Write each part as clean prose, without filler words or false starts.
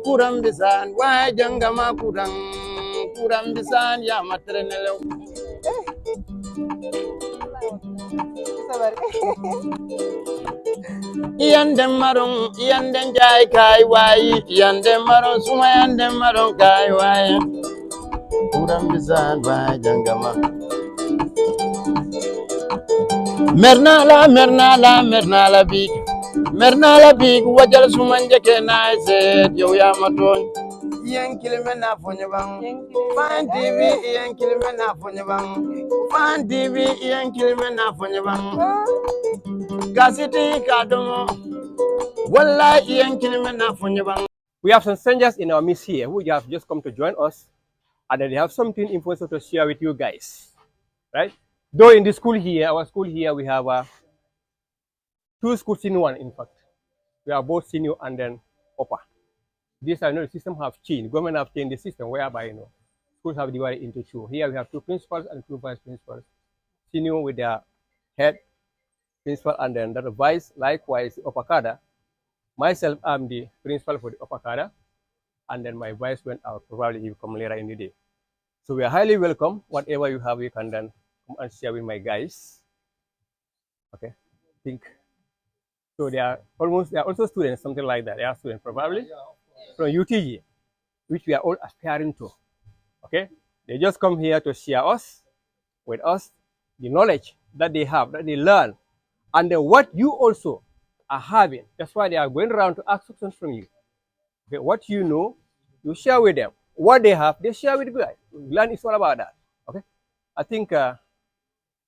Kurang bisan wajang gama kurang bisan ya matrenele iyan dem marong iyan den jay kai wai iyan dem marong suma iyan dem marong kai wai kurang bisan wajang gama mernala big wajal sumanje ke na set yow ya maton iyan kilime na fonye bang fan tv iyan kilime na fonye bang fan tv iyan kilime na fonye bang gasiti kadomo wallahi iyan kilime na fonye bang. We have some strangers in our midst here who have just come to join us, and they have something important to share with you guys, right? Though in the school here, our school here, we have two schools in one, in fact. We are both senior and then upper. This, I know the system have changed. Government have changed the system whereby, schools have divided into two. Here we have two principals and two vice principals. Senior with their head principal and then the vice, likewise, the upper cadre. Myself, I'm the principal for the upper cadre, and then my vice went out. Probably he will come later in the day. So we are highly welcome. Whatever you have, you can then come and share with my guys. Okay, I think so. They are also students, something like that. They are students probably from UTG, which we are all aspiring to. Okay, they just come here to share with us the knowledge that they have, that they learn, and then what you also are having. That's why they are going around to ask questions from you. Okay, what you know, you share with them. What they have, they share with you guys. Learn is all about that. Okay, I think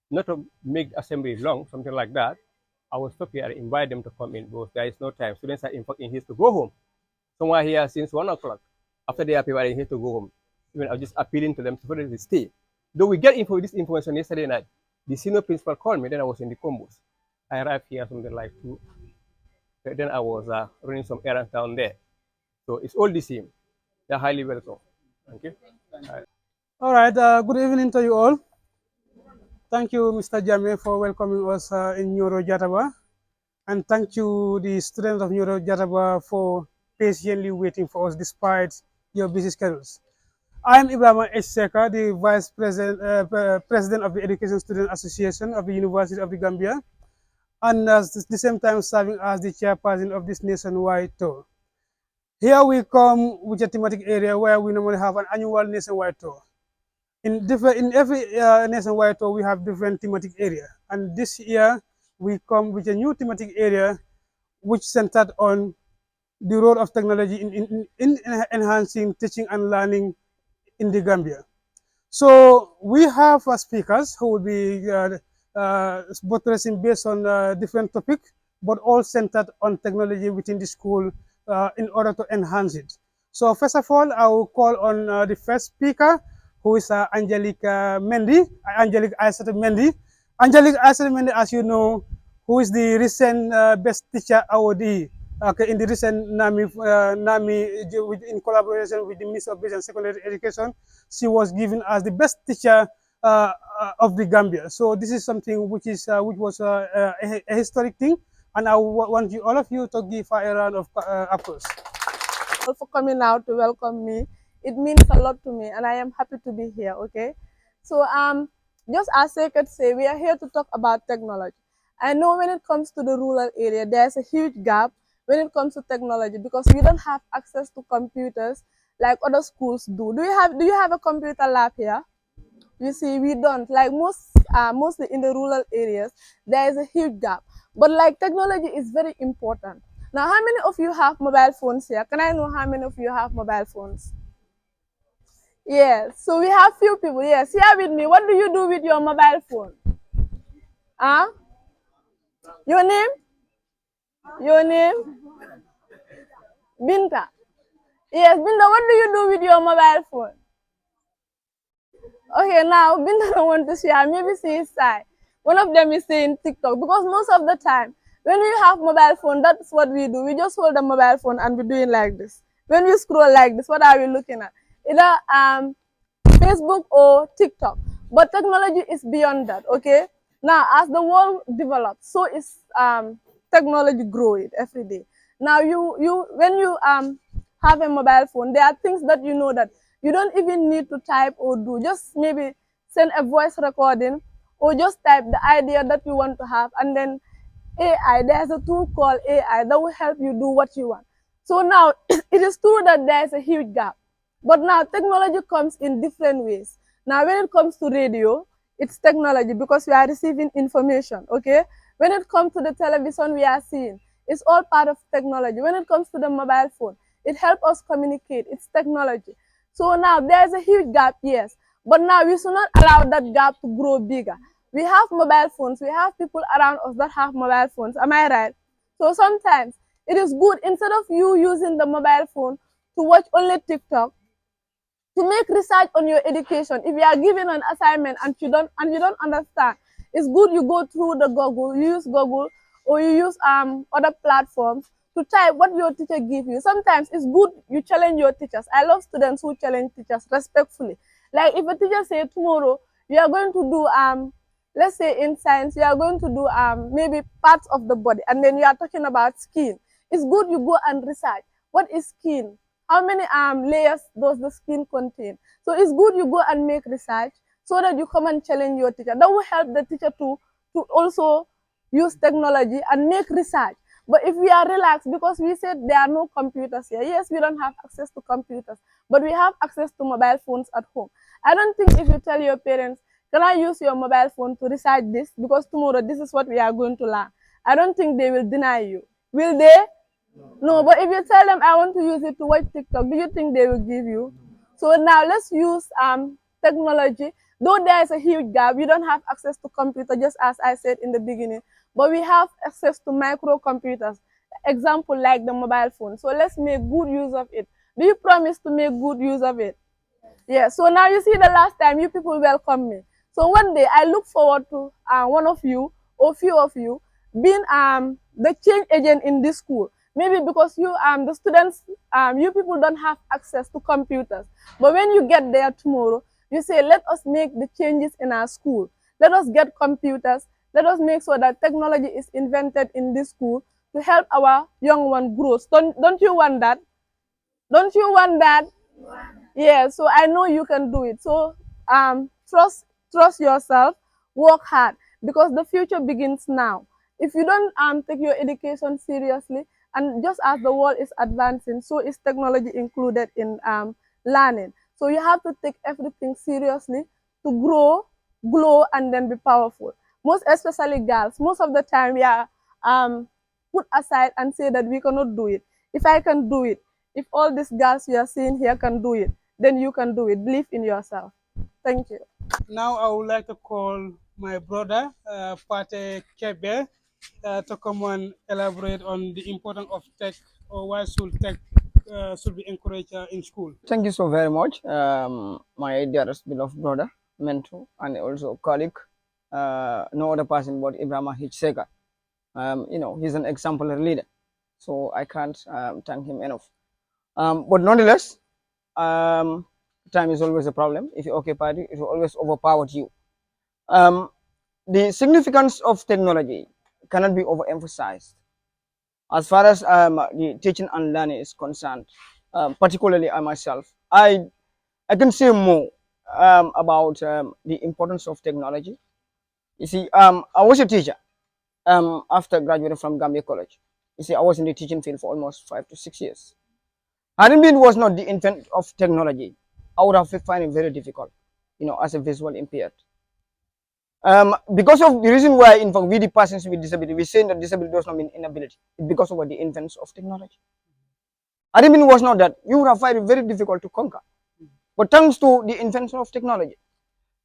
not to make the assembly long, something like that, I will stop here and invite them to come in because there is no time. Students are in fact in here to go home. Some are here since 1 o'clock. After they are preparing here to go home. Even I'm just appealing to them so that they stay. Though we get this information yesterday night, the senior principal called me, then I was in the combos. I arrived here something like 2. Then I was running some errands down there. So it's all the same. They're highly welcome. Thank you. All right. Good evening to you all. Thank you, Mr. Jame, for welcoming us in NyoroJattaba. And thank you, the students of NyoroJattaba, for patiently waiting for us despite your busy schedules. I'm Ibrahim H. Seka, the Vice President of the Education Student Association of the University of the Gambia, and at the same time serving as the chairperson of this nationwide tour. Here we come with a thematic area where we normally have an annual nationwide tour. In every nationwide tour, we have different thematic area. And this year, we come with a new thematic area which centered on the role of technology in enhancing teaching and learning in the Gambia. So we have speakers who will be both addressing based on different topics, but all centered on technology within the school in order to enhance it. So first of all, I will call on the first speaker, who is Angelique Mendy, Angelique Mendy. Angelique Mendy, as you know, who is the recent Best Teacher awardee in the recent NAMI in collaboration with the Ministry of Basic and Secondary Education. She was given as the Best Teacher of the Gambia. So this is something which was a historic thing, and I want all of you to give her a round of applause. For coming out to welcome me. It means a lot to me, and I am happy to be here. Okay, so just as I could say, we are here to talk about technology. I know when it comes to the rural area, there's a huge gap when it comes to technology because we don't have access to computers like other schools do. Do you have a computer lab here? You see, we don't. Like mostly in the rural areas, there is a huge gap. But like technology is very important. Now, how many of you have mobile phones here? Can I know how many of you have mobile phones? Yes, so we have few people. Yes, here with me. What do you do with your mobile phone? Huh? Your name? Your name? Binta. Yes, Binta, what do you do with your mobile phone? Okay, now Binta don't want to share. Maybe she is shy. One of them is saying TikTok because most of the time when we have mobile phone, that's what we do. We just hold the mobile phone and we're doing like this. When we scroll like this, what are we looking at? either Facebook or TikTok. But technology is beyond that, okay? Now, as the world develops, so is technology growing every day. Now, when you have a mobile phone, there are things that you know that you don't even need to type or do. Just maybe send a voice recording or just type the idea that you want to have, and then AI, there's a tool called AI that will help you do what you want. So now, it is true that there's a huge gap. But now technology comes in different ways. Now when it comes to radio, it's technology because we are receiving information, okay? When it comes to the television we are seeing, it's all part of technology. When it comes to the mobile phone, it helps us communicate, it's technology. So now there's a huge gap, yes. But now we should not allow that gap to grow bigger. We have mobile phones, we have people around us that have mobile phones, am I right? So sometimes it is good, instead of you using the mobile phone to watch only TikTok, to make research on your education. If you are given an assignment and you don't understand, it's good you go through the Google, you use Google or you use other platforms to type what your teacher give you. Sometimes it's good you challenge your teachers. I love students who challenge teachers respectfully. Like if a teacher say tomorrow you are going to do let's say in science you are going to do maybe parts of the body, and then you are talking about skin. It's good you go and research what is skin. How many layers does the skin contain? So it's good you go and make research so that you come and challenge your teacher. That will help the teacher to also use technology and make research. But if we are relaxed, because we said there are no computers here. Yes, we don't have access to computers, but we have access to mobile phones at home. I don't think if you tell your parents, can I use your mobile phone to research this? Because tomorrow this is what we are going to learn. I don't think they will deny you. Will they? No, but if you tell them I want to use it to watch TikTok, do you think they will give you? So now let's use technology. Though there is a huge gap, we don't have access to computer, just as I said in the beginning, but we have access to microcomputers. Example like the mobile phone. So let's make good use of it. Do you promise to make good use of it? Yeah. So now you see the last time you people welcome me. So one day I look forward to one of you or few of you being the change agent in this school. Maybe because you the students you people don't have access to computers. But when you get there tomorrow, you say, let us make the changes in our school. Let us get computers. Let us make sure that technology is invented in this school to help our young one grow. Don't you want that? Don't you want that? Yeah, so I know you can do it. So trust yourself, work hard, because the future begins now. If you don't take your education seriously, and just as the world is advancing, so is technology included in learning. So you have to take everything seriously to grow, glow, and then be powerful. Most especially girls, most of the time we are put aside and say that we cannot do it. If I can do it, if all these girls you are seeing here can do it, then you can do it. Believe in yourself. Thank you. Now I would like to call my brother, Pate Kebe, to come and elaborate on the importance of tech, or why should tech should be encouraged in school. Thank you so very much, my dearest beloved brother, mentor, and also colleague. No other person but Ibrahim Hitchseka. He's an exemplary leader, so I can't thank him enough. But nonetheless, time is always a problem. If you occupy it, it will always overpower you. The significance of technology cannot be overemphasized. As far as the teaching and learning is concerned, particularly I myself, I can say more about the importance of technology. You see, I was a teacher after graduating from Gambia College. You see, I was in the teaching field for almost 5 to 6 years. Hadn't been was not the invent of technology, I would have found it very difficult, as a visual impaired. Because of the reason why, in fact, we the persons with disability, we say that disability does not mean inability. It's because of the invents of technology. Hadn't been was not that, you would have found it very difficult to conquer. But thanks to the invention of technology.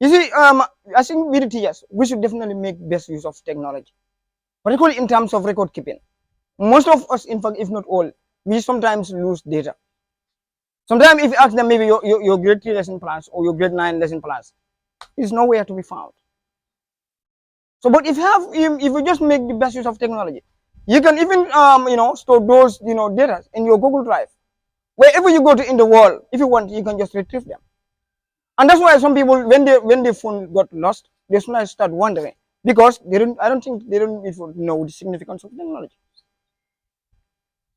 You see, I think we the teachers, we should definitely make best use of technology, particularly in terms of record keeping. Most of us, in fact, if not all, we sometimes lose data. Sometimes if you ask them maybe your grade 3 lesson plans or your grade 9 lesson plans, is nowhere to be found. So, but if you just make the best use of technology, you can even store those data in your Google Drive. Wherever you go to in the world, if you want, you can just retrieve them. And that's why some people, when their phone got lost, they start wondering because they don't. I don't think they don't even know the significance of technology.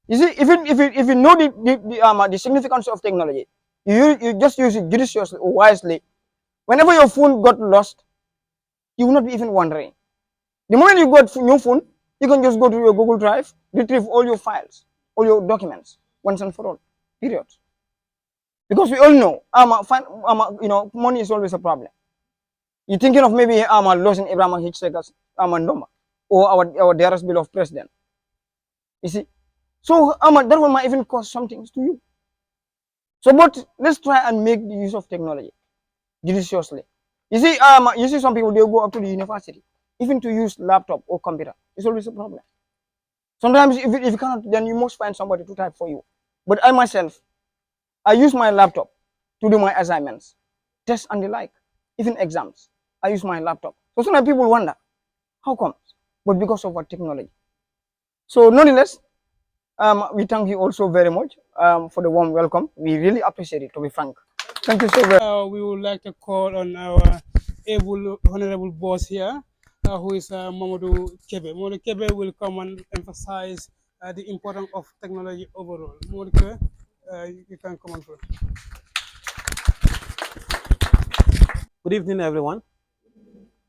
You see, if you know the significance of technology, you just use it judiciously or wisely. Whenever your phone got lost, you will not be even wondering. The moment you got new phone, you can just go to your Google Drive, retrieve all your files, all your documents, once and for all. Period. Because we all know, money is always a problem. You're thinking of maybe losing Abraham Hitchhiker's number or our dearest beloved president. You see, so that one might even cost something to you. So, but let's try and make the use of technology judiciously. You see some people, they'll go up to the university, even to use laptop or computer. It's always a problem. Sometimes if you cannot, then you must find somebody to type for you. But I myself, I use my laptop to do my assignments, tests and the like, even exams. I use my laptop. So sometimes people wonder, how come? But because of our technology. So nonetheless, we thank you also very much for the warm welcome. We really appreciate it, to be frank. Thank you so very much. We would like to call on our able honorable boss here, who is Mamadou Kebe. Mamadou Kebe will come and emphasize the importance of technology overall. Mamadou Kebe, you can come on first. Good evening, everyone.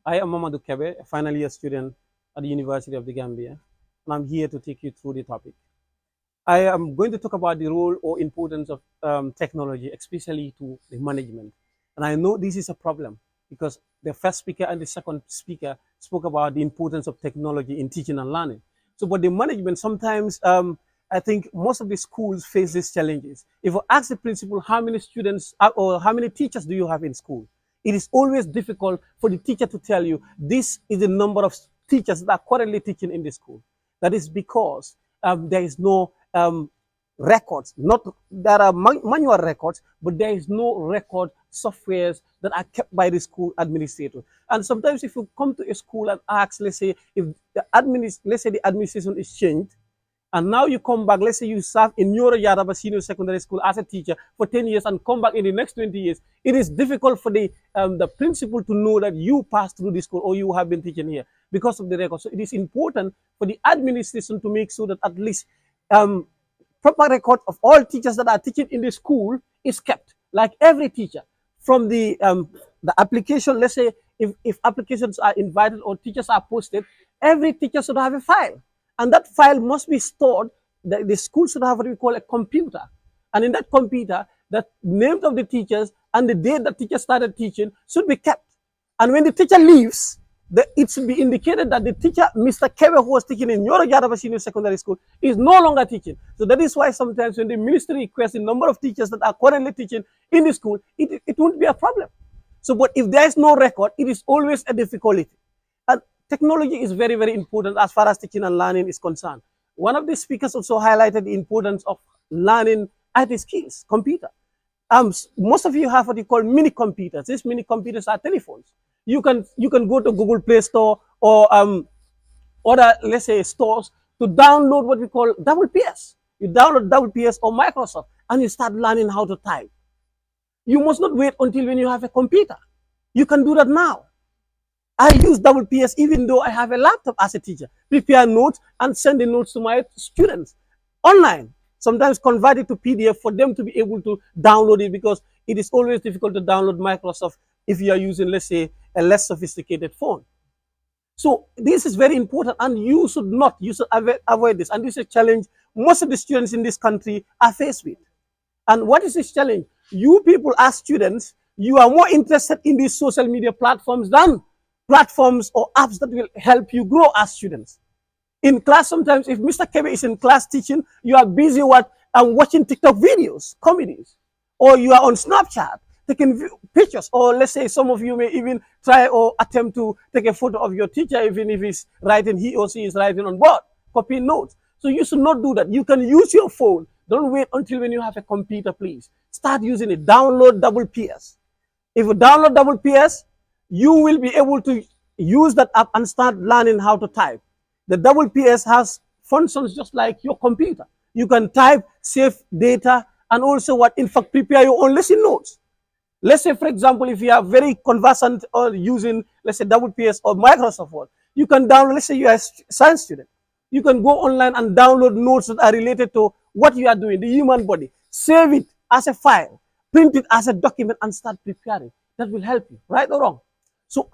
I am Mamadou Kebe, a final year student at the University of the Gambia, and I'm here to take you through the topic. I am going to talk about the role or importance of technology, especially to the management. And I know this is a problem because the first speaker and the second speaker spoke about the importance of technology in teaching and learning. So, but the management sometimes, I think most of the schools face these challenges. If I ask the principal how many students or how many teachers do you have in school, it is always difficult for the teacher to tell you this is the number of teachers that are currently teaching in the school. That is because there is no records. Not there are manual records, but there is no record softwares that are kept by the school administrator. And sometimes, if you come to a school and ask, let's say, if the administration is changed, and now you come back, let's say you serve in NyoroJattaba Senior Secondary School as a teacher for 10 years and come back in the next 20 years, it is difficult for the principal to know that you passed through the school or you have been teaching here because of the record. So it is important for the administration to make sure that at least proper record of all teachers that are teaching in the school is kept, like every teacher. From the application, let's say if applications are invited or teachers are posted, every teacher should have a file. And that file must be stored. The school should have what we call a computer. And in that computer, the names of the teachers and the date the teacher started teaching should be kept. And when the teacher leaves, it should be indicated that the teacher, Mr. Kebe, who was teaching in NyoroJattaba Senior Secondary School, is no longer teaching. So that is why sometimes when the ministry requests the number of teachers that are currently teaching in the school, it won't be a problem. So, but if there is no record, it is always a difficulty. And technology is very, very important as far as teaching and learning is concerned. One of the speakers also highlighted the importance of learning IT skills, computer. Most of you have what you call mini computers. These mini computers are telephones. You can go to Google Play Store or other, let's say, stores to download what we call WPS. You download WPS or Microsoft and you start learning how to type. You must not wait until when you have a computer. You can do that now. I use WPS even though I have a laptop as a teacher. Prepare notes and send the notes to my students online. Sometimes convert it to PDF for them to be able to download it because it is always difficult to download Microsoft if you are using, let's say, a less sophisticated phone. So this is very important and you should avoid this. And this is a challenge most of the students in this country are faced with. And what is this challenge? You people as students, you are more interested in these social media platforms than platforms or apps that will help you grow as students. In class, sometimes if Mr. Kebe is in class teaching, you are busy watching TikTok videos, comedies, or you are on Snapchat taking pictures, or let's say some of you may even try or attempt to take a photo of your teacher, even if he or she is writing on board, copying notes. So you should not do that. You can use your phone. Don't wait until when you have a computer, please. Start using it. Download WPS. If you download WPS, you will be able to use that app and start learning how to type. The WPS has functions just like your computer. You can type, save data, and also what, in fact, prepare your own lesson notes. Let's say, for example, if you are very conversant or using, let's say, WPS or Microsoft Word, you can download, let's say you are a science student, you can go online and download notes that are related to what you are doing, the human body, save it as a file, print it as a document, and start preparing. That will help you, right or wrong? So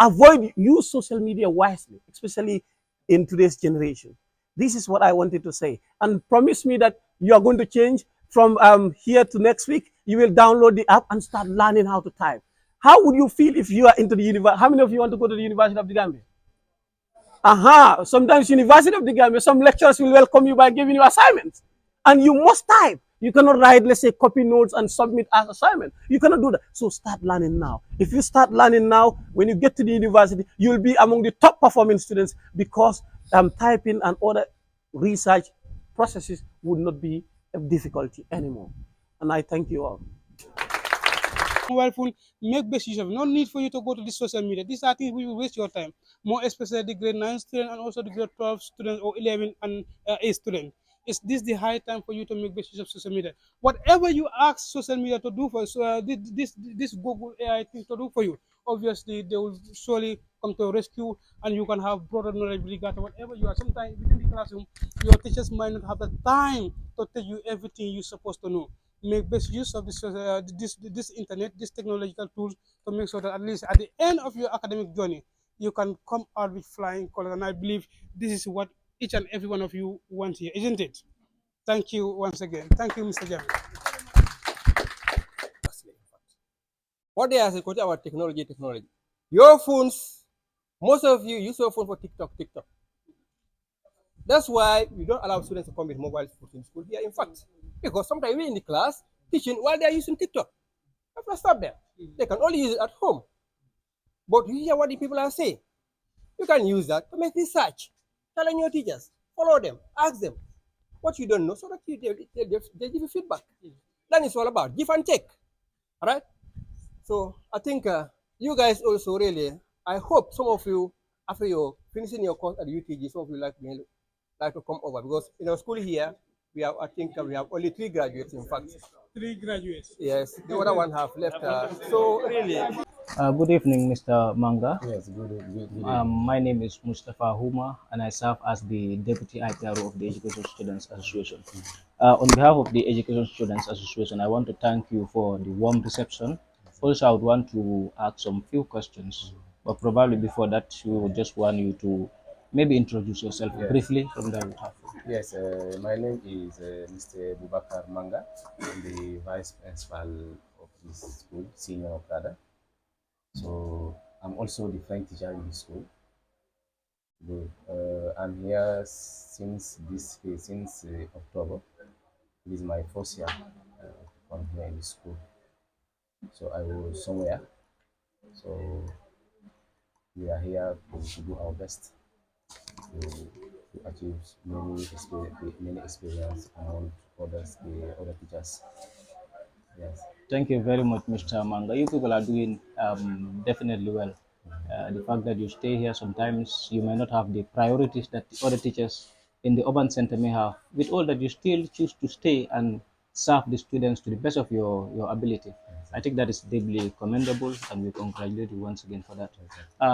use social media wisely, especially in today's generation. This is what I wanted to say. And promise me that you are going to change from here to next week. You will download the app and start learning how to type. How would you feel if you are into the university? How many of you want to go to the University of the Gambia? Sometimes University of the Gambia, some lecturers will welcome you by giving you assignments. And you must type. You cannot write, let's say, copy notes and submit as assignment. You cannot do that. So start learning now. If you start learning now, when you get to the university, you'll be among the top performing students because typing and other research processes would not be a difficulty anymore. And I thank you all. Mobile phone, make best use of it. No need for you to go to the social media. These are things we will waste your time. More especially the grade 9 student and also the grade 12 student or 11 and 8 student. Is this the high time for you to make best use of social media? Whatever you ask social media to do for this Google AI thing to do for you, obviously they will surely come to rescue and you can have broader knowledge regarding whatever you are. Sometimes within the classroom, your teachers might not have the time to tell you everything you're supposed to know. Make best use of this internet, this technological tools to make sure that at least at the end of your academic journey, you can come out with flying colors. And I believe this is what each and every one of you want here, isn't it? Thank you once again. Thank you, Mr. Jami. What they ask about technology. Your phones, most of you use your phone for TikTok. That's why we don't allow students to come with mobile phones in school here, in fact. Because sometimes we're in the class teaching while they're using TikTok. I have to stop them. They can only use it at home. But you hear what the people are saying. You can use that to make research. Tell your teachers, follow them, ask them what you don't know so that they give you feedback. That is all about give and take. All right? So I think you guys also really, I hope some of you, after you're finishing your course at the UTG, some of you like to come over because in our school here, I think we have only 3 graduates, in fact. 3 graduates. Yes, the other one have left. So really. Good evening, Mr. Manga. Yes, good. My name is Mustafa Huma, and I serve as the Deputy IPRO of the Education Students Association. On behalf of the Education Students Association, I want to thank you for the warm reception. Also, I would want to ask some few questions, but probably before that, we would just want you to maybe introduce yourself briefly. From there, we'll have. Yes, my name is Mr. Bubakar Manga. I'm the Vice Principal of this school, Senior Okada. So I'm also the French teacher in the school. Good. I'm here since October. This is my first year from here in the school. So I was somewhere. So we are here to do our best to achieve many experience among the other teachers. Yes. Thank you very much, Mr. Manga. You people are doing definitely well. The fact that you stay here, sometimes you may not have the priorities that the other teachers in the urban center may have. With all that, you still choose to stay and serve the students to the best of your ability. I think that is deeply commendable, and we congratulate you once again for that.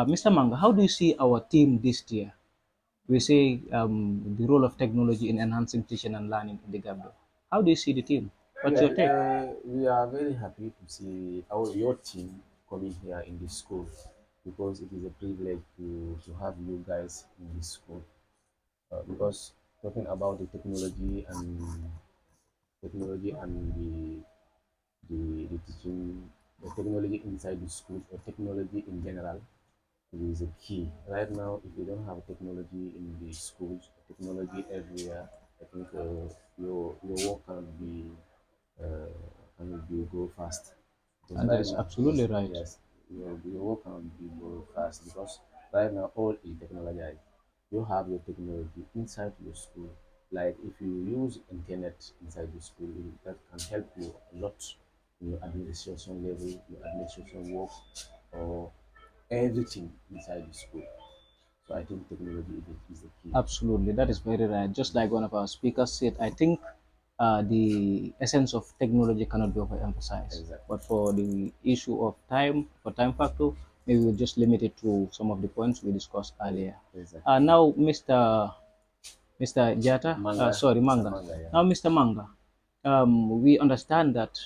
Mr. Manga, how do you see our team this year? We say the role of technology in enhancing teaching and learning in the Gambia. How do you see the team? What's your take? We are very happy to see your team coming here in this school because it is a privilege to have you guys in this school. Because talking about the technology and the teaching, the technology inside the school or technology in general, it is a key. Right now, if you don't have technology in the schools, technology everywhere, I think your work uh, can be go fast. Because And that is absolutely because, right. yes, your work can be go fast because right now all is technology. You have your technology inside your school. Like if you use internet inside the school, that can help you a lot in your administration level, your administration work, or everything inside the school. So I think technology is the key. Absolutely, that is very right. Just like one of our speakers said, I think the essence of technology cannot be overemphasized. Exactly. But for the issue of time, for time factor, maybe we'll just limit it to some of the points we discussed earlier. Exactly. Now, Mr. Jata, Manga. sorry, Manga. Yeah. Now, Mr. Manga, we understand that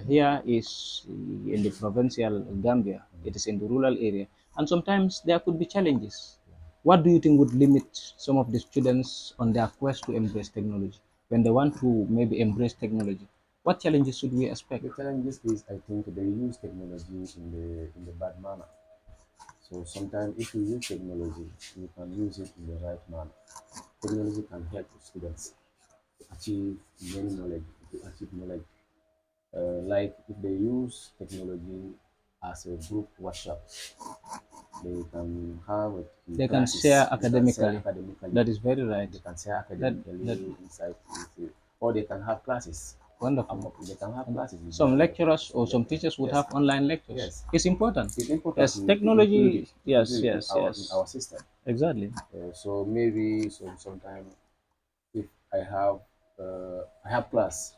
here is in the provincial Gambia, it is in the rural area, and sometimes there could be challenges. What do you think would limit some of the students on their quest to embrace technology when they want to maybe embrace technology? What challenges should we expect? The challenges is, I think, they use technology in the bad manner. So sometimes if you use technology, you can use it in the right manner. Technology can help students to achieve many knowledge, to achieve knowledge. Like if they use technology as a group workshop, they can have They can share academically. academically. That is very right. They can share academically inside, or they can have classes. Wonderful. They can have classes. Some lecturers or some teachers would have online lectures. Yes. It's important. It's important. Yes, technology. Yes, in yes, our, yes. in our system. Exactly. So maybe sometime if I have class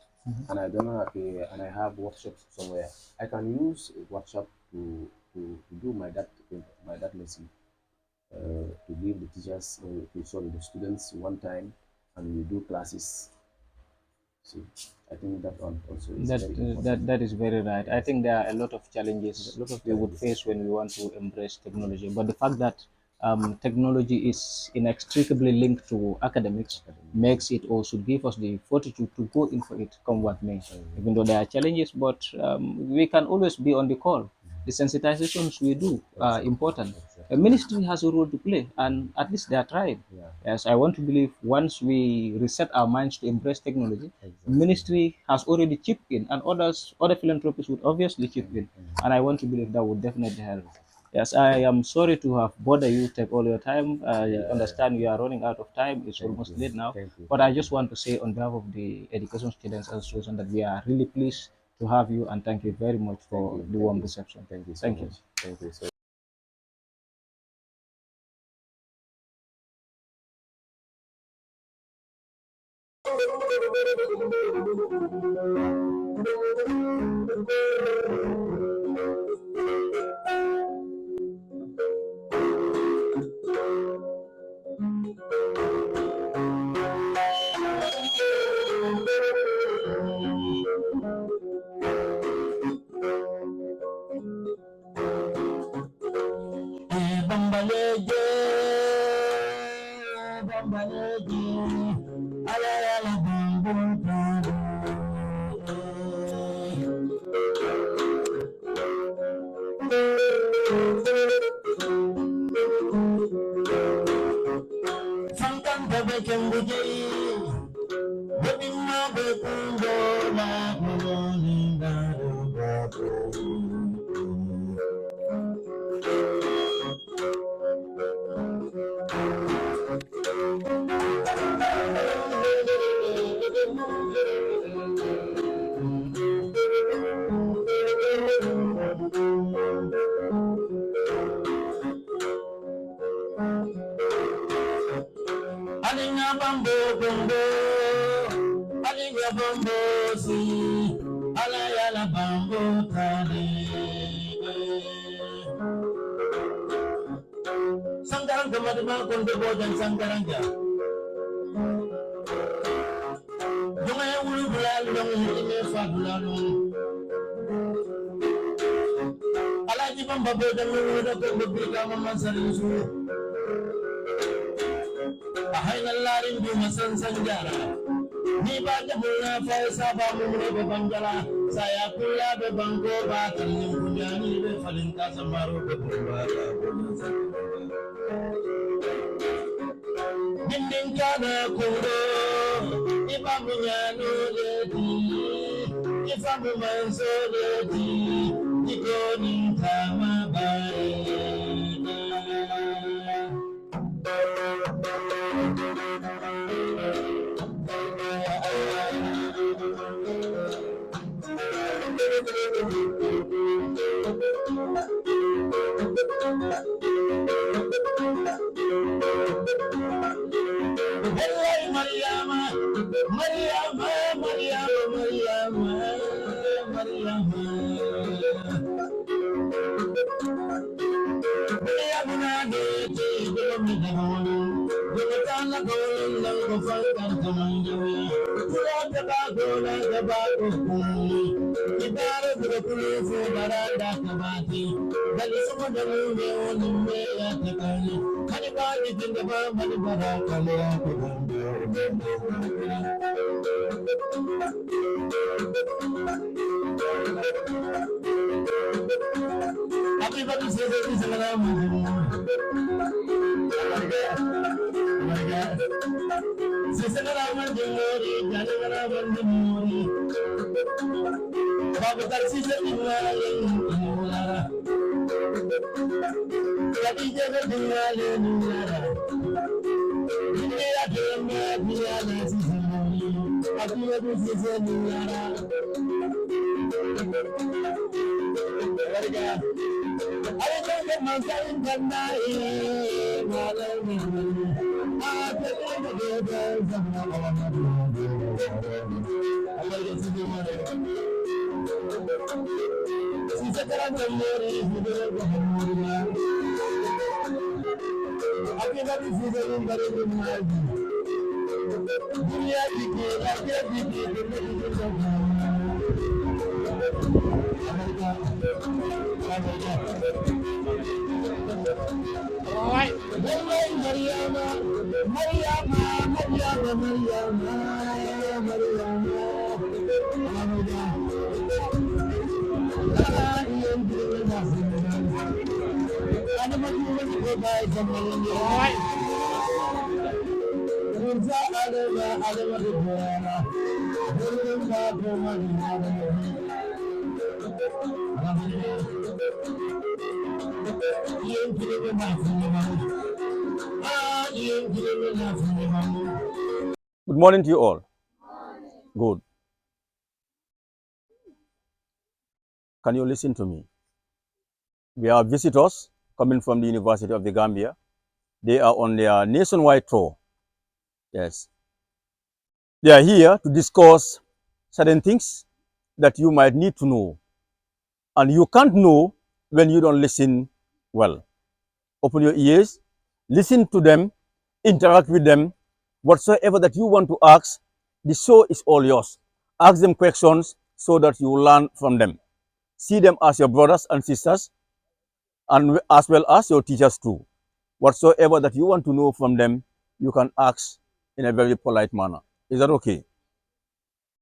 and I don't have and I have workshops somewhere, I can use a workshop to do my that lesson. To give the teachers, the students one time, and we do classes. See, I think that one also is very important. That is very right. I think there are a lot of challenges we would face when we want to embrace technology. But the fact that technology is inextricably linked to academics makes it, or should give us the fortitude to go in for it, come what may. Even though there are challenges, but we can always be on the call. The sensitizations we do are important. A ministry has a role to play, and at least they are trying. Yeah. Yes, I want to believe once we reset our minds to embrace technology, ministry has already chipped in, and other philanthropists would obviously chip in, and I want to believe that would definitely help. Yes, I am sorry to have bothered you, take all your time. I understand you are running out of time. It's almost late now. But I just want to say on behalf of the Education Students Association that we are really pleased to have you, and thank you very much for the warm reception. Thank you so much. Thank you so Sangkarang teman-teman kondo dan sangkarang ja. Jangan yang ulu belalu dong ini fadlalu. Alaji pembabo dan ulu dokter berbeda memasari su. Ahai nalarin di masan sanjara. Ni baca mula faisa ba mula bebangjala. Saya pula bebangko batal yang punya ni befalinta samaru berbada. Dinding kana kundo ibamu nyano ledi ifamu manso ledi iko nintama bae. Mariama, Mariama, Mariama. Good morning to you all. Good. Can you listen to me? We have visitors coming from the University of the Gambia. They are on their nationwide tour. Yes. They are here to discuss certain things that you might need to know. And you can't know when you don't listen well. Open your ears, listen to them, interact with them. Whatsoever that you want to ask, the show is all yours. Ask them questions so that you learn from them. See them as your brothers and sisters, and as well as your teachers too. Whatsoever that you want to know from them, you can ask in a very polite manner. Is that okay?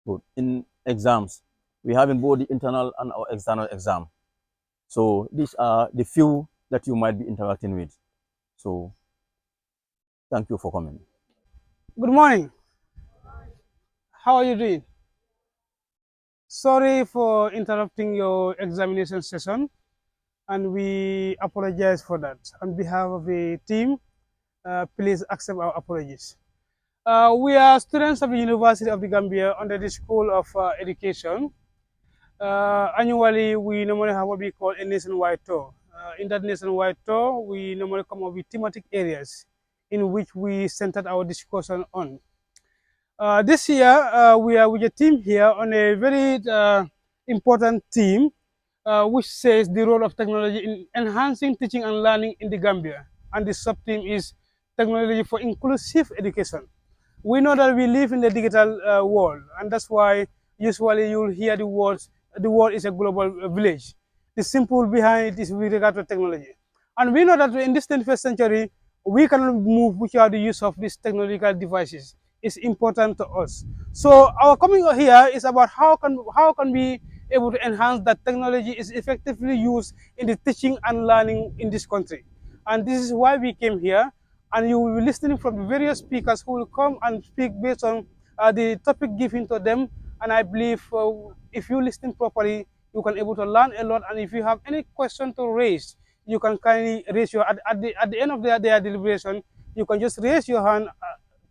Good. In exams, we have in both the internal and our external exam. So these are the few that you might be interacting with. So thank you for coming. Good morning. How are you doing? Sorry for interrupting your examination session, and we apologize for that. On behalf of the team, please accept our apologies. We are students of the University of the Gambia under the School of Education. Annually, we normally have what we call a nationwide tour. In that nationwide tour, we normally come up with thematic areas in which we centered our discussion on. This year, we are with a team here on a very important theme, which says the role of technology in enhancing teaching and learning in the Gambia. And the sub-theme is technology for inclusive education. We know that we live in the digital world, and that's why usually you'll hear the words, the world is a global village. The simple behind it is with regard to technology. And we know that in this 21st century, we cannot move without the use of these technological devices. It's important to us. So our coming here is about how can we able to enhance that technology is effectively used in the teaching and learning in this country. And this is why we came here, and you will be listening from the various speakers who will come and speak based on the topic given to them. And I believe if you listen properly, you can able to learn a lot. And if you have any question to raise, you can kindly raise your at the end of their deliberation. You can just raise your hand,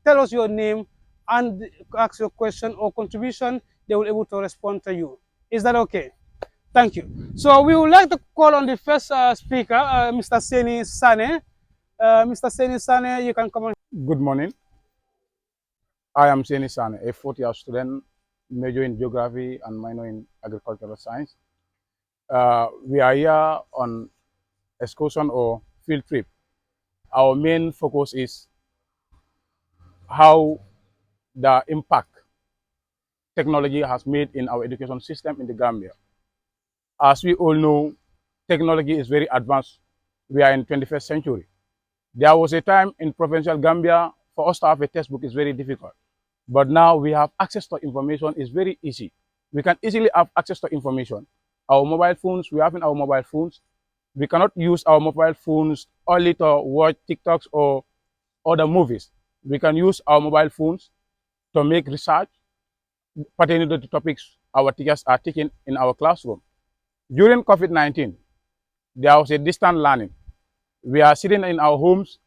tell us your name, and ask your question or contribution. They will able to respond to you. Is that okay? Thank you. So we would like to call on the first speaker, Mr. Seni Sane. Mr. Seni Sane, you can come on. Good morning. I am Seni Sane, a fourth-year student, major in geography and minor in agricultural science. We are here on excursion or field trip. Our main focus is how the impact technology has made in our education system in the Gambia. As we all know, technology is very advanced. We are in 21st century. There was a time in provincial Gambia, for us to have a textbook is very difficult. But now we have access to information is very easy. We can easily have access to information. Our mobile phones, we have in our mobile phones. We cannot use our mobile phones only to watch TikToks or other movies. We can use our mobile phones to make research pertaining to the topics our teachers are teaching in our classroom. During COVID-19, there was a distant learning. We are sitting in our homes.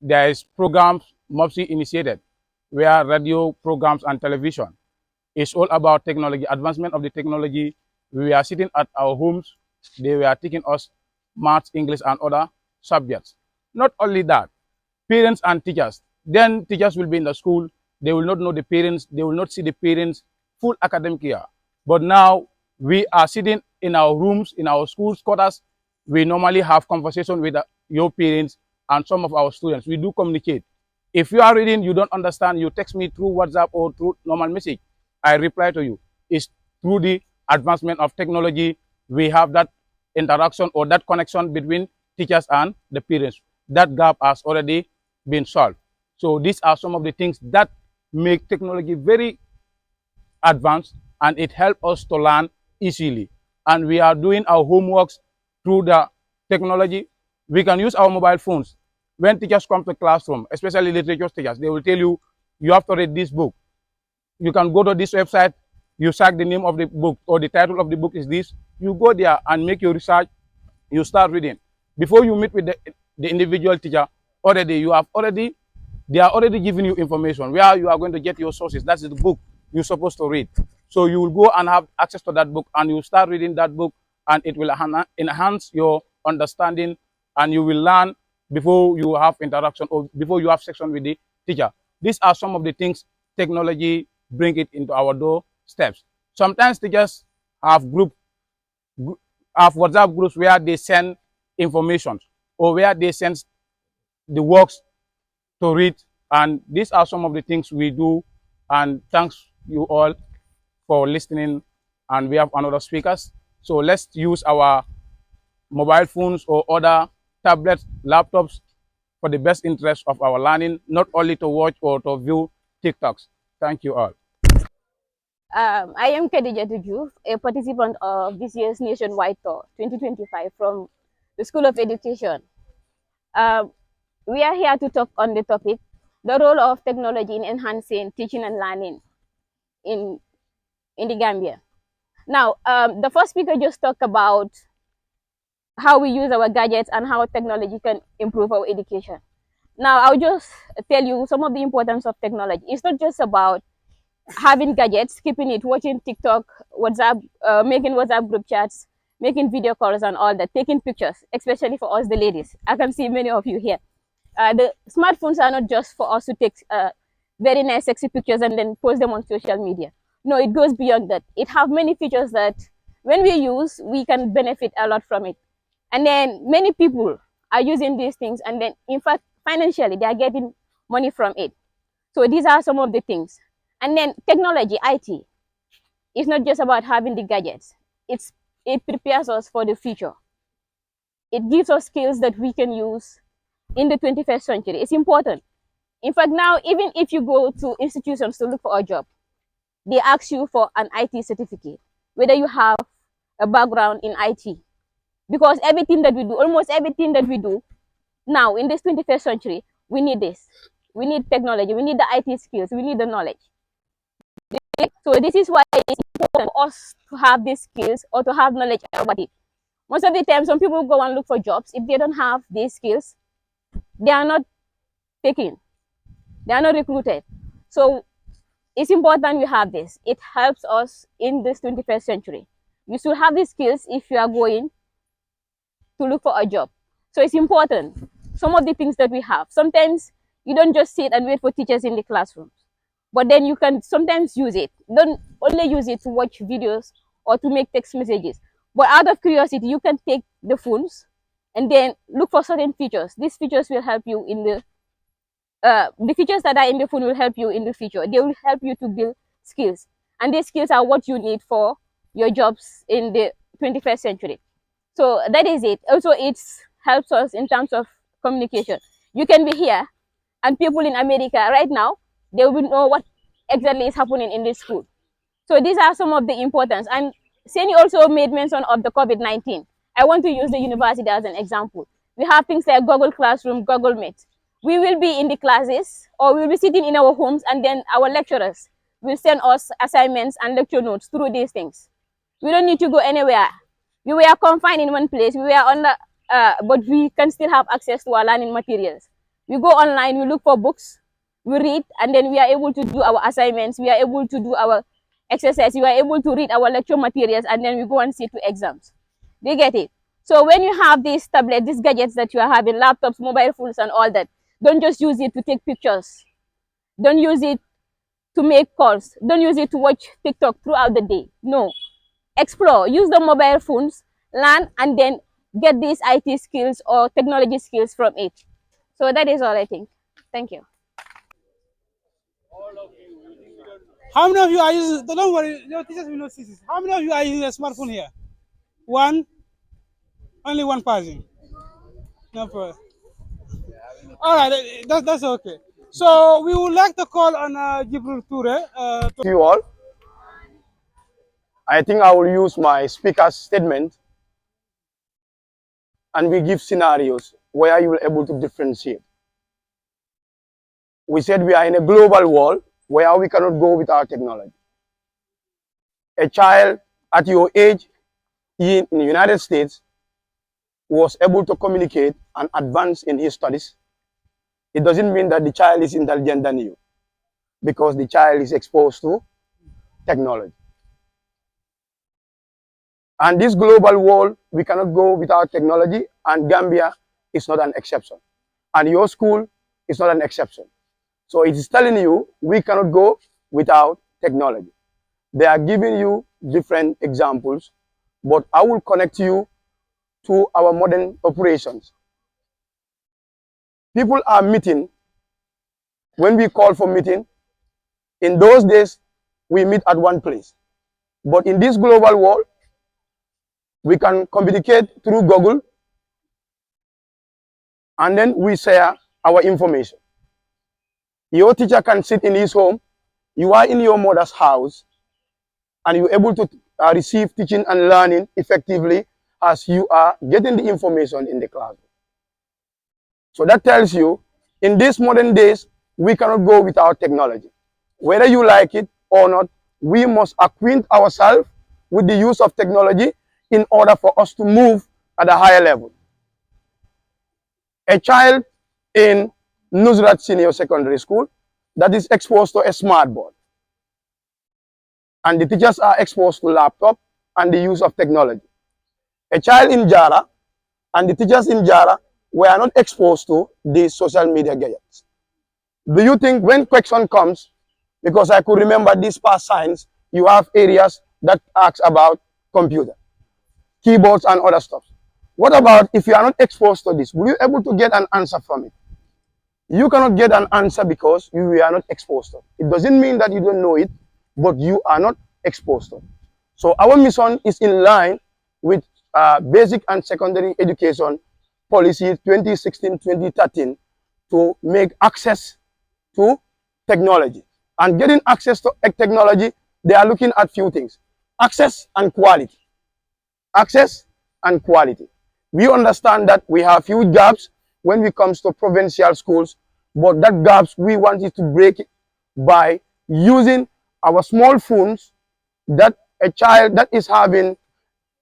There is programs MOPSI initiated, where radio programs and television. It's all about technology, advancement of the technology. We are sitting at our homes. They were teaching us maths, English, and other subjects. Not only that, parents and teachers. Then teachers will be in the school. They will not know the parents. They will not see the parents full academic year. But now we are sitting in our rooms, in our schools, quarters. We normally have conversation with your parents and some of our students. We do communicate. If you are reading, you don't understand, you text me through WhatsApp or through normal message. I reply to you. It's through the advancement of technology, we have that interaction or that connection between teachers and the parents. That gap has already been solved. So these are some of the things that make technology very advanced, and it helps us to learn easily. And we are doing our homeworks through the technology. We can use our mobile phones. When teachers come to classroom, especially literature teachers, they will tell you, you have to read this book. You can go to this website, you search the name of the book or the title of the book is this. You go there and make your research, you start reading. Before you meet with the individual teacher, they are already giving you information where you are going to get your sources. That's the book you're supposed to read. So you will go and have access to that book and you start reading that book, and it will enhance your understanding, and you will learn before you have interaction or before you have section with the teacher. These are some of the things technology bring it into our doorsteps. Sometimes teachers have WhatsApp groups where they send information or where they send the works to read, and these are some of the things we do. And thanks you all for listening. And we have another speakers. So let's use our mobile phones or other tablets, laptops for the best interest of our learning, not only to watch or to view TikToks. Thank you all. I am NyoroJattaba, a participant of this year's nationwide tour 2025 from the School of Education. We are here to talk on the topic, the role of technology in enhancing teaching and learning in the Gambia. Now, the first speaker just talked about how we use our gadgets and how technology can improve our education. Now, I'll just tell you some of the importance of technology. It's not just about having gadgets, keeping it, watching TikTok, WhatsApp, making WhatsApp group chats, making video calls and all that, taking pictures, especially for us, the ladies. I can see many of you here. The smartphones are not just for us to take very nice, sexy pictures and then post them on social media. No, it goes beyond that. It has many features that when we use, we can benefit a lot from it. And then many people are using these things, and then in fact, financially, they are getting money from it. So these are some of the things. And then technology, IT, is not just about having the gadgets. It prepares us for the future. It gives us skills that we can use in the 21st century. It's important. In fact, now, even if you go to institutions to look for a job, they ask you for an IT certificate, whether you have a background in IT. Because everything that we do, almost everything that we do now in this 21st century, we need this. We need technology. We need the IT skills. We need the knowledge. So this is why it's important for us to have these skills or to have knowledge about it. Most of the time, some people go and look for jobs. If they don't have these skills, they are not taken. They are not recruited. So it's important we have this. It helps us in this 21st century. You should have these skills if you are going to look for a job. So it's important. Some of the things that we have. Sometimes you don't just sit and wait for teachers in the classrooms, but then you can sometimes use it. Don't only use it to watch videos or to make text messages, but out of curiosity, you can take the phones and then look for certain features. These features will help you in the the features that are in the phone will help you in the future. They will help you to build skills, and these skills are what you need for your jobs in the 21st century. So that is it. Also, it helps us in terms of communication. You can be here, and people in America right now, they will know what exactly is happening in this school. So these are some of the importance. And Seni also made mention of the COVID-19. I want to use the university as an example. We have things like Google Classroom, Google Meet. We will be in the classes, or we'll be sitting in our homes, and then our lecturers will send us assignments and lecture notes through these things. We don't need to go anywhere. We were confined in one place. We were on the, but we can still have access to our learning materials. We go online, we look for books, we read, and then we are able to do our assignments. We are able to do our exercise. We are able to read our lecture materials, and then we go and sit to exams. Do you get it? So when you have these tablets, these gadgets that you are having, laptops, mobile phones, and all that, don't just use it to take pictures. Don't use it to make calls. Don't use it to watch TikTok throughout the day. No. Explore. Use the mobile phones, learn, and then get these IT skills or technology skills from it. So that is all I think. Thank you. How many of you are using, don't worry, your teachers will not see this. How many of you are using a smartphone here? One? Only one person? No problem. All right, that's okay. So we would like to call on Jibril Toure. To you all, I think I will use my speaker's statement, and we give scenarios where you will be able to differentiate. We said we are in a global world where we cannot go without technology. A child at your age in the United States was able to communicate and advance in his studies. It doesn't mean that the child is intelligent than you, because the child is exposed to technology. And this global world, we cannot go without technology, and Gambia is not an exception. And your school is not an exception. So it is telling you we cannot go without technology. They are giving you different examples, but I will connect you to our modern operations. People are meeting. When we call for meeting, in those days, we meet at one place. But in this global world, we can communicate through Google, and then we share our information. Your teacher can sit in his home. You are in your mother's house, and you're able to receive teaching and learning effectively as you are getting the information in the classroom. So that tells you, in these modern days, we cannot go without technology. Whether you like it or not, we must acquaint ourselves with the use of technology in order for us to move at a higher level. A child in Nusrat Senior Secondary School that is exposed to a smart board, and the teachers are exposed to laptop and the use of technology. A child in Jara and the teachers in Jara were not exposed to the social media gadgets. Do you think when question comes, because I could remember this past science, you have areas that ask about computer, keyboards and other stuff. What about if you are not exposed to this? Will you be able to get an answer from it? You cannot get an answer because you are not exposed to it. It doesn't mean that you don't know it, but you are not exposed to it. So our mission is in line with basic and secondary education policy 2016-2013 to make access to technology. And getting access to technology, they are looking at few things: access and quality. Access and quality. We understand that we have huge gaps when it comes to provincial schools, but that gaps we wanted to break it by using our small phones, that a child that is having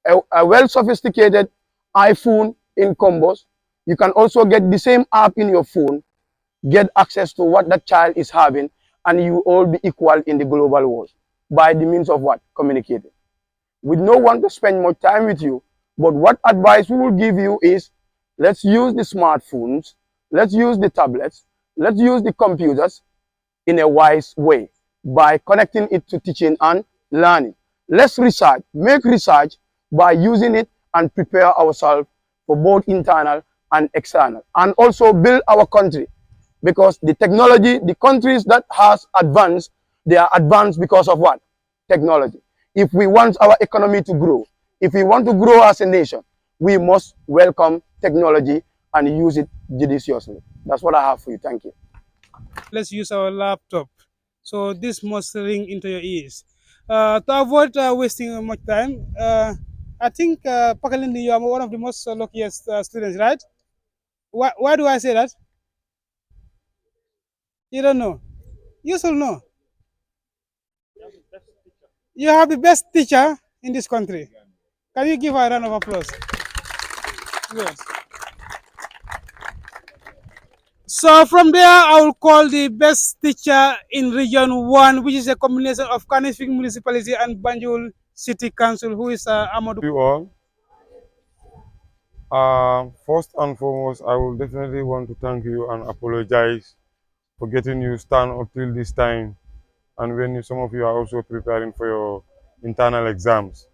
a well-sophisticated iPhone in combos, you can also get the same app in your phone, get access to what that child is having, and you all be equal in the global world by the means of what? Communicating. We don't want to spend much time with you, but what advice we will give you is, let's use the smartphones, let's use the tablets, let's use the computers in a wise way by connecting it to teaching and learning. Let's research, make research by using it, and prepare ourselves for both internal and external, and also build our country Because the technology, the countries that has advanced, they are advanced because of what? Technology. If we want our economy to grow, if we want to grow as a nation, we must welcome technology and use it judiciously. That's what I have for you. Thank you. Let's use our laptop. So this must ring into your ears. To avoid wasting much time, I think Pakalinding, you are one of the most luckiest students, right? Why do I say that? You don't know. You should know. You have the best teacher in this country. Can you give her a round of applause? Good. So from there, I will call the best teacher in Region 1, which is a combination of Kanifing Municipality and Banjul City Council, who is Amadou. You all. First and foremost, I will definitely want to thank you and apologize for getting you stand up till this time, and when some of you are also preparing for your internal exams.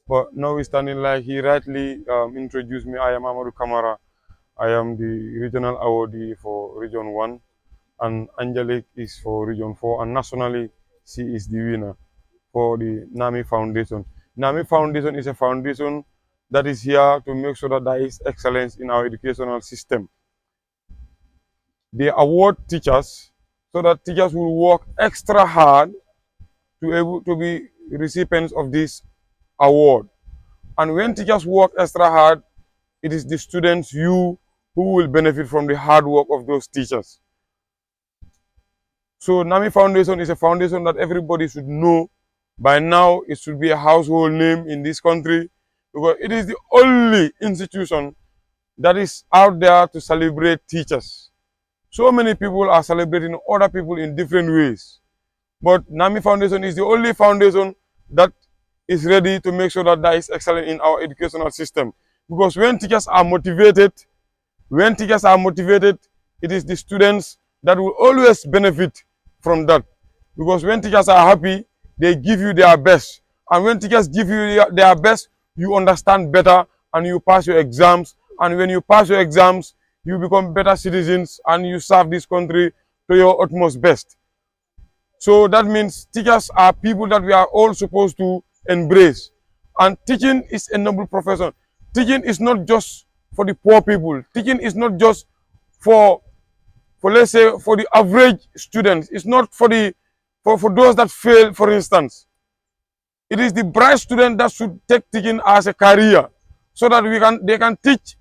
But notwithstanding, like he rightly introduced me, I am Amadou Kamara. I am the regional awardee for Region 1, and Angelique is for Region 4, and nationally, she is the winner for the NAMI Foundation. NAMI Foundation is a foundation that is here to make sure that there is excellence in our educational system. They award teachers so that teachers will work extra hard to be recipients of this award. And when teachers work extra hard, it is the students, you, who will benefit from the hard work of those teachers. So NAMI Foundation is a foundation that everybody should know. By now, it should be a household name in this country, because it is the only institution that is out there to celebrate teachers. So many people are celebrating other people in different ways. But NAMI Foundation is the only foundation that is ready to make sure that there is excellence in our educational system. Because when teachers are motivated, it is the students that will always benefit from that. Because when teachers are happy, they give you their best. And when teachers give you their best, you understand better and you pass your exams. And when you pass your exams, you become better citizens and you serve this country to your utmost best. So that means teachers are people that we are all supposed to embrace. And teaching is a noble profession. Teaching is not just for the poor people. Teaching is not just for let's say, for the average students. It's not for those that fail, for instance. It is the bright student that should take teaching as a career, so that they can teach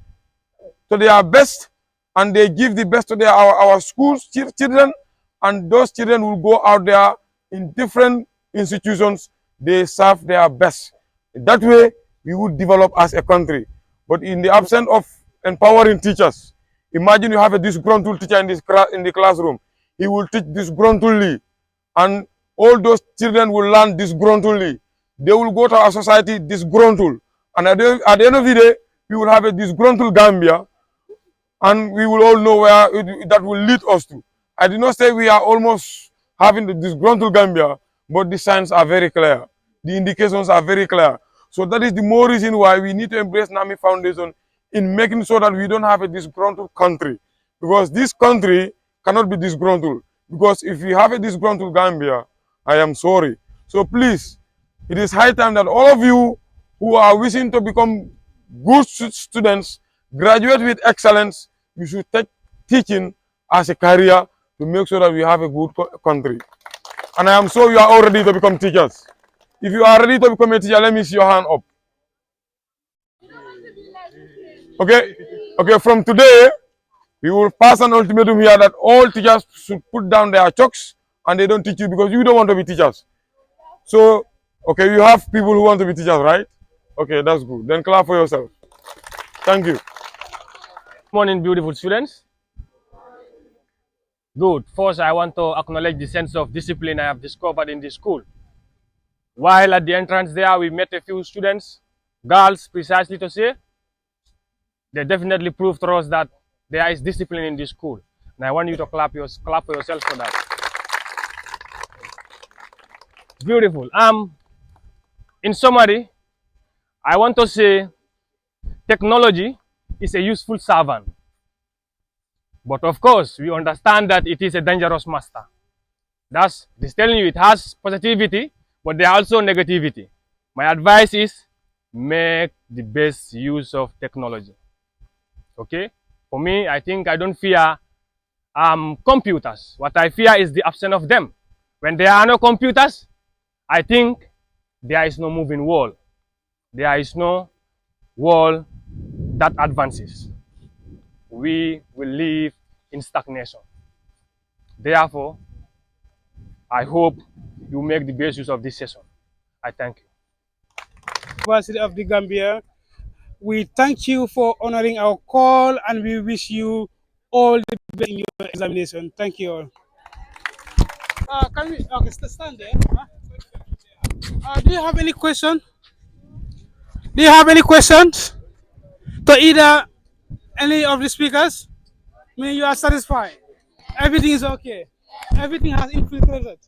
to their best, and they give the best to our schools children, and those children will go out there in different institutions. They serve their best. That way, we would develop as a country. But in the absence of empowering teachers, imagine you have a disgruntled teacher in the classroom. He will teach disgruntledly, and all those children will learn disgruntledly. They will go to our society disgruntled, and at the end of the day, we will have a disgruntled Gambia, and we will all know where that will lead us to. I did not say we are almost having the disgruntled Gambia, but the signs are very clear. The indications are very clear. So that is the more reason why we need to embrace NAMI Foundation in making sure that we don't have a disgruntled country. Because this country cannot be disgruntled. Because if we have a disgruntled Gambia, I am sorry. So please, it is high time that all of you who are wishing to become good students, graduate with excellence, you should take teaching as a career to make sure that we have a good country. And I am sure you are all ready to become teachers. If you are ready to become a teacher, let me see your hand up. Okay, from today, we will pass an ultimatum here that all teachers should put down their chalks and they don't teach you because you don't want to be teachers. So, okay, you have people who want to be teachers, right? Okay, that's good. Then clap for yourself. Thank you. Good morning, beautiful students. Good. First, I want to acknowledge the sense of discipline I have discovered in this school. While at the entrance there, we met a few students, girls precisely to say, they definitely proved to us that there is discipline in this school. And I want you to clap for yourselves for that. Beautiful. In summary, I want to say technology is a useful servant. But of course, we understand that it is a dangerous master. That's this telling you it has positivity, but there are also negativity. My advice is make the best use of technology. Okay? For me, I think I don't fear computers. What I fear is the absence of them. When there are no computers, I think there is no moving wall. There is no wall that advances. We will live in stagnation. Therefore, I hope you make the best use of this session. I thank you. University of the Gambia, we thank you for honoring our call and we wish you all the best in your examination. Thank you all. Can we okay, stand there? Do you have any question? Do you have any questions to either any of the speakers? I mean, you are satisfied. Everything is okay. Everything has infiltrated.